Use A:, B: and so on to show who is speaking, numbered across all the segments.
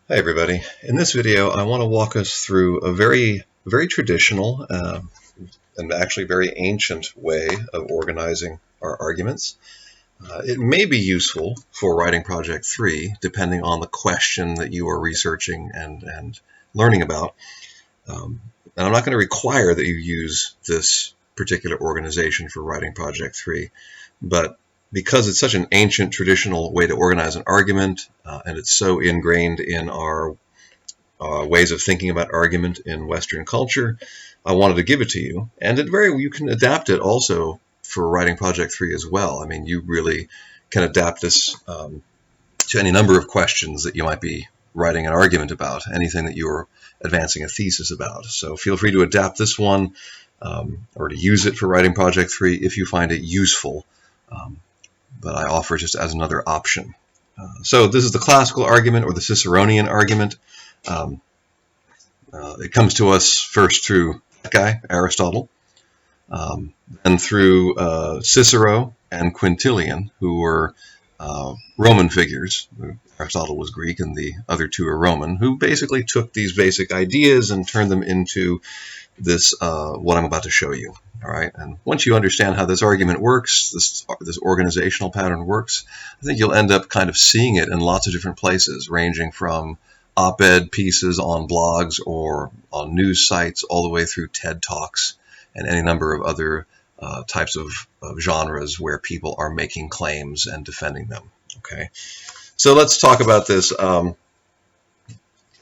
A: Hi everybody. In this video I want to walk us through a very traditional and actually very ancient way of organizing our arguments. It may be useful for writing Project 3 depending on the question that you are researching and learning about. And I'm not going to require that you use this particular organization for writing Project 3, but because it's such an ancient traditional way to organize an argument and it's so ingrained in our ways of thinking about argument in Western culture, I wanted to give it to you. And you can adapt it also for writing Project 3 as well. I mean, you really can adapt this to any number of questions that you might be writing an argument about, anything that you're advancing a thesis about. So feel free to adapt this one or to use it for writing Project 3 if you find it useful. But I offer it just as another option. So this is the classical argument or the Ciceronian argument. It comes to us first through that guy, Aristotle, then through Cicero and Quintilian, who were Roman figures. Aristotle was Greek and the other two are Roman, who basically took these basic ideas and turned them into this, what I'm about to show you. All right, and once you understand how this argument works, this organizational pattern works, I think you'll end up kind of seeing it in lots of different places, ranging from op-ed pieces on blogs or on news sites all the way through TED Talks and any number of other types of genres where people are making claims and defending them. Okay, so let's talk about this. And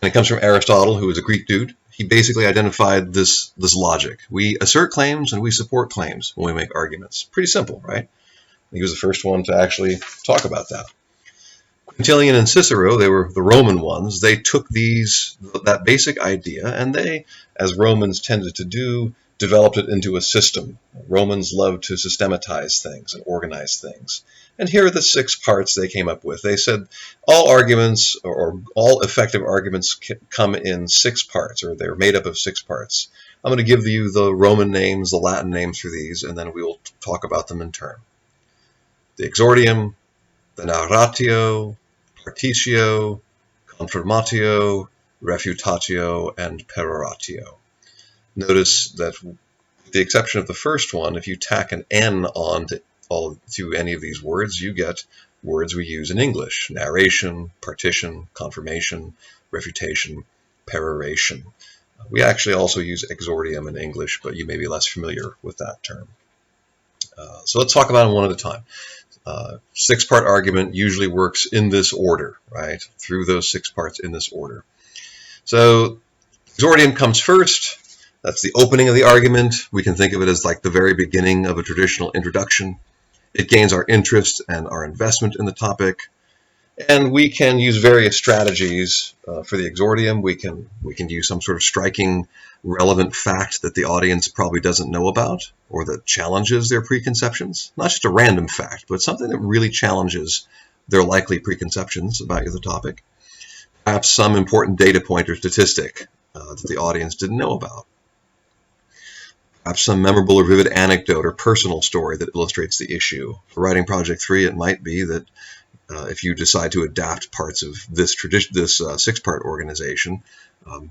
A: it comes from Aristotle, who was a Greek dude. He basically identified this logic. We assert claims and we support claims when we make arguments. Pretty simple, right? He was the first one to actually talk about that. Quintilian and Cicero, they were the Roman ones. They took that basic idea and they, as Romans tended to do, developed it into a system. Romans loved to systematize things and organize things. And here are the 6 parts they came up with. They said all arguments or all effective arguments come in 6 parts, or they're made up of 6 parts. I'm going to give you the Roman names, the Latin names for these, and then we will talk about them in turn. The exordium, the narratio, partitio, confirmatio, refutatio, and peroratio. Notice that with the exception of the first one, if you tack an N on to any of these words, you get words we use in English: narration, partition, confirmation, refutation, peroration. We actually also use exordium in English, but you may be less familiar with that term. So let's talk about them one at a time. 6-part argument usually works in this order, right? Through those 6 parts in this order. So exordium comes first. That's the opening of the argument. We can think of it as like the very beginning of a traditional introduction. It gains our interest and our investment in the topic. And we can use various strategies for the exordium. We can use some sort of striking, relevant fact that the audience probably doesn't know about or that challenges their preconceptions. Not just a random fact, but something that really challenges their likely preconceptions about the topic. Perhaps some important data point or statistic that the audience didn't know about. Perhaps some memorable or vivid anecdote or personal story that illustrates the issue. For writing Project 3, it might be that if you decide to adapt parts of this 6-part organization,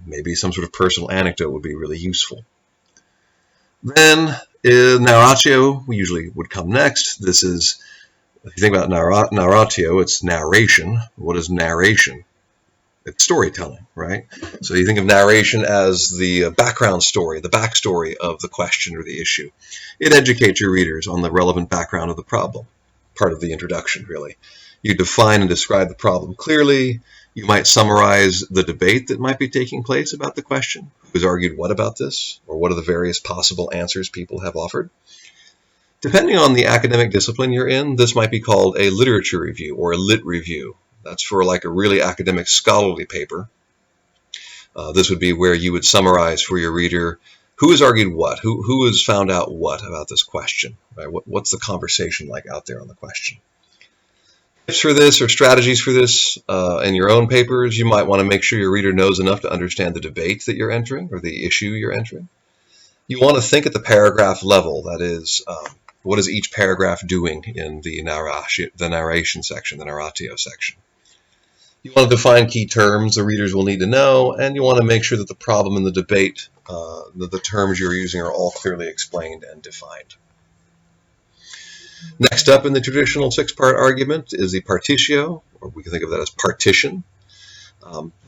A: maybe some sort of personal anecdote would be really useful. Then narratio usually would come next. This is, if you think about narratio, it's narration. What is narration? It's storytelling, right? So you think of narration as the background story, the backstory of the question or the issue. It educates your readers on the relevant background of the problem, part of the introduction, really. You define and describe the problem clearly. You might summarize the debate that might be taking place about the question. Who's argued what about this? Or what are the various possible answers people have offered? Depending on the academic discipline you're in, this might be called a literature review or a lit review. That's for like a really academic scholarly paper. This would be where you would summarize for your reader who has argued what, who has found out what about this question, right? What's the conversation like out there on the question? Tips for this or strategies for this in your own papers, you might want to make sure your reader knows enough to understand the debate that you're entering or the issue you're entering. You want to think at the paragraph level, that is, what is each paragraph doing in the narration section, the narratio section. You want to define key terms the readers will need to know, and you want to make sure that the problem in the debate, that the terms you're using are all clearly explained and defined. Next up in the traditional six-part argument is the partitio, or we can think of that as partition.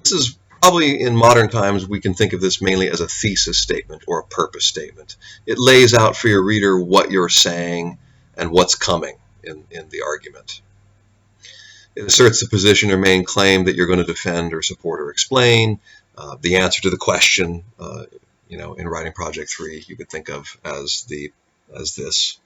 A: This is probably, in modern times, we can think of this mainly as a thesis statement or a purpose statement. It lays out for your reader what you're saying and what's coming in the argument. It asserts the position or main claim that you're going to defend or support or explain. The answer to the question, in Writing Project 3, you could think of as this.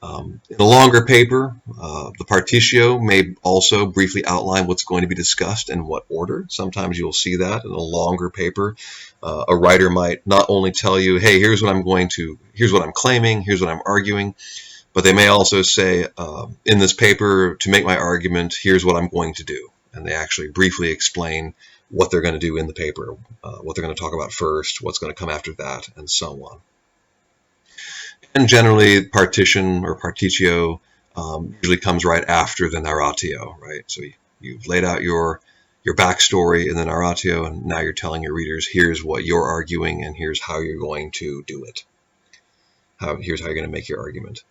A: In a longer paper, the partitio may also briefly outline what's going to be discussed and what order. Sometimes you'll see that in a longer paper. A writer might not only tell you, hey, here's what I'm claiming, here's what I'm arguing, but they may also say, in this paper, to make my argument, here's what I'm going to do. And they actually briefly explain what they're going to do in the paper, what they're going to talk about first, what's going to come after that, and so on. And generally, partition or partitio usually comes right after the narratio, right? So you've laid out your backstory in the narratio, and now you're telling your readers, here's what you're arguing, and here's how you're going to do it. Here's how you're going to make your argument.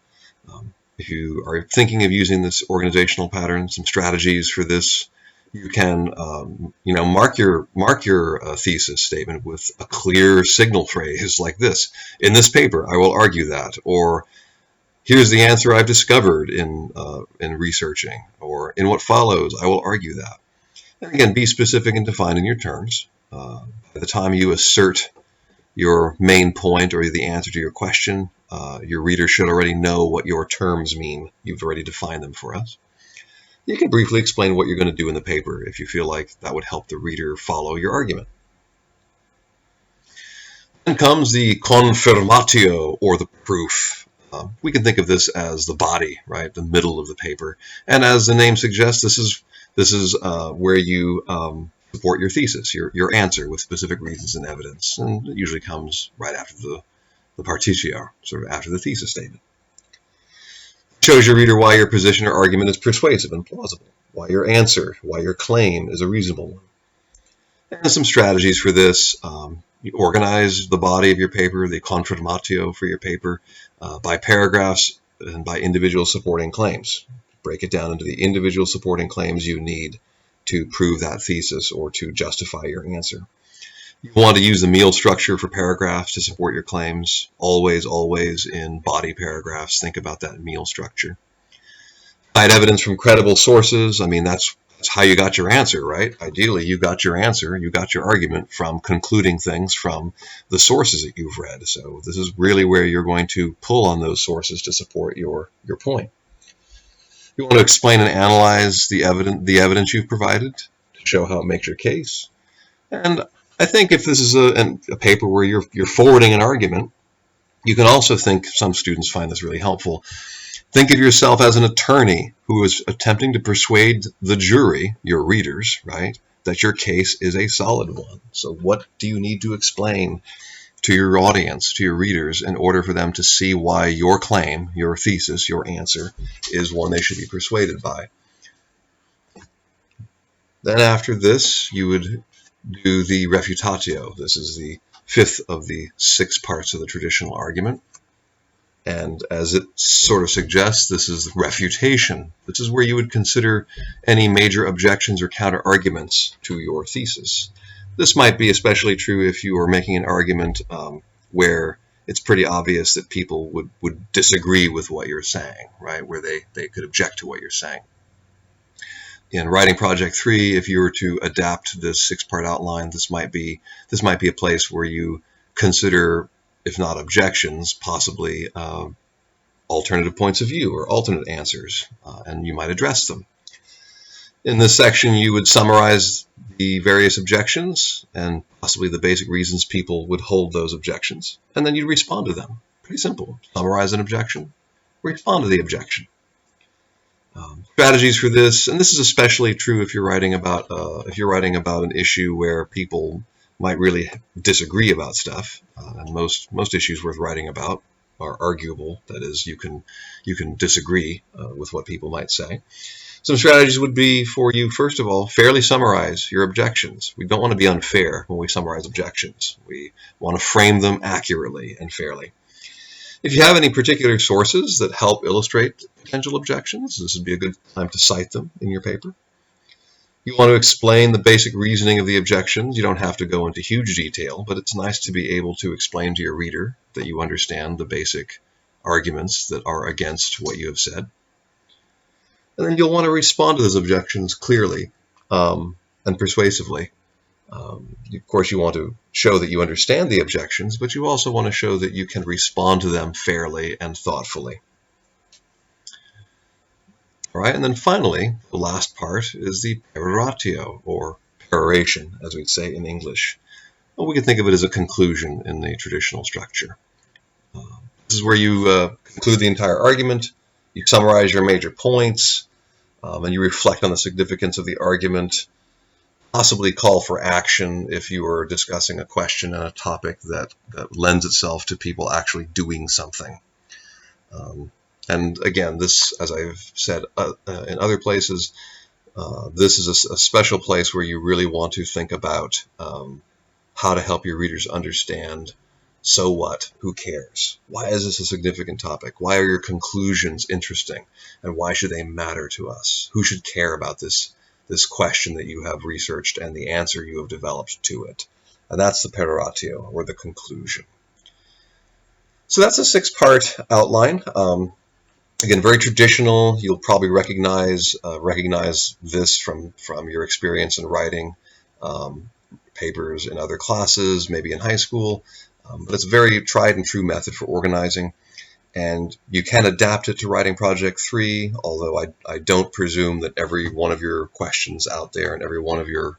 A: If you are thinking of using this organizational pattern, some strategies for this, you can mark your thesis statement with a clear signal phrase like this. In this paper, I will argue that, or here's the answer I've discovered in researching, or in what follows, I will argue that. And again, be specific and defined in your terms. By the time you assert your main point or the answer to your question, your reader should already know what your terms mean. You've already defined them for us. You can briefly explain what you're going to do in the paper if you feel like that would help the reader follow your argument. Then comes the confirmatio, or the proof. We can think of this as the body, right, the middle of the paper. And as the name suggests, this is where you support your thesis, your answer with specific reasons and evidence. And it usually comes right after the partitio, sort of after the thesis statement. Shows your reader why your position or argument is persuasive and plausible, why your answer, why your claim is a reasonable one. And some strategies for this. You organize the body of your paper, the confirmatio for your paper, by paragraphs and by individual supporting claims. Break it down into the individual supporting claims you need to prove that thesis or to justify your answer. You want to use the meal structure for paragraphs to support your claims. Always in body paragraphs, think about that meal structure. Cite evidence from credible sources. I mean, that's how you got your answer, right? Ideally, you got your answer, you got your argument from concluding things from the sources that you've read. So this is really where you're going to pull on those sources to support your point. You want to explain and analyze the evidence you've provided to show how it makes your case. And I think if this is a paper where you're forwarding an argument, you can also think, some students find this really helpful, think of yourself as an attorney who is attempting to persuade the jury, your readers, right, that your case is a solid one. So what do you need to explain to your audience, to your readers, in order for them to see why your claim, your thesis, your answer is one they should be persuaded by? Then after this, you would do the refutatio. This is the fifth of the 6 parts of the traditional argument. And as it sort of suggests, this is refutation. This is where you would consider any major objections or counter-arguments to your thesis. This might be especially true if you are making an argument where it's pretty obvious that people would disagree with what you're saying, right? Where they could object to what you're saying. In Writing Project 3, if you were to adapt this 6-part outline, this might be a place where you consider, if not objections, possibly alternative points of view or alternate answers, and you might address them. In this section, you would summarize the various objections and possibly the basic reasons people would hold those objections, and then you'd respond to them. Pretty simple. Summarize an objection, respond to the objection. Strategies for this, and this is especially true if you're writing about an issue where people might really disagree about stuff, and most issues worth writing about are arguable. That is, you can disagree with what people might say. Some strategies would be for you, first of all, fairly summarize your objections. We don't want to be unfair when we summarize objections. We want to frame them accurately and fairly. If you have any particular sources that help illustrate potential objections, this would be a good time to cite them in your paper. You want to explain the basic reasoning of the objections. You don't have to go into huge detail, but it's nice to be able to explain to your reader that you understand the basic arguments that are against what you have said. And then you'll want to respond to those objections clearly and persuasively. Of course, you want to show that you understand the objections, but you also want to show that you can respond to them fairly and thoughtfully. All right, and then finally, the last part is the peroratio, or peroration, as we'd say in English. Well, we can think of it as a conclusion in the traditional structure. This is where you conclude the entire argument, you summarize your major points, and you reflect on the significance of the argument, possibly call for action if you are discussing a question and a topic that lends itself to people actually doing something. And again, this, as I've said in other places, this is a special place where you really want to think about how to help your readers understand, so what, who cares? Why is this a significant topic? Why are your conclusions interesting? And why should they matter to us? Who should care about this question that you have researched and the answer you have developed to it? And that's the peroratio, or the conclusion. So that's a 6-part outline. Again, very traditional. You'll probably recognize this from your experience in writing papers in other classes, maybe in high school. But it's a very tried and true method for organizing. And you can adapt it to Writing Project 3, although I don't presume that every one of your questions out there and every one of your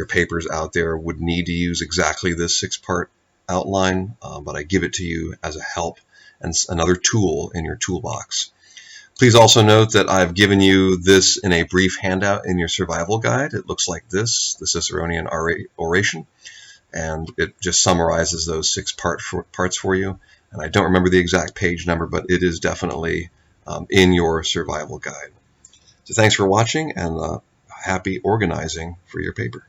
A: papers out there would need to use exactly this 6-part outline, but I give it to you as a help and another tool in your toolbox. Please also note that I've given you this in a brief handout in your survival guide. It looks like this, the Ciceronian Oration, and it just summarizes those 6 parts for you. And I don't remember the exact page number, but it is definitely in your survival guide. So thanks for watching, and happy organizing for your paper.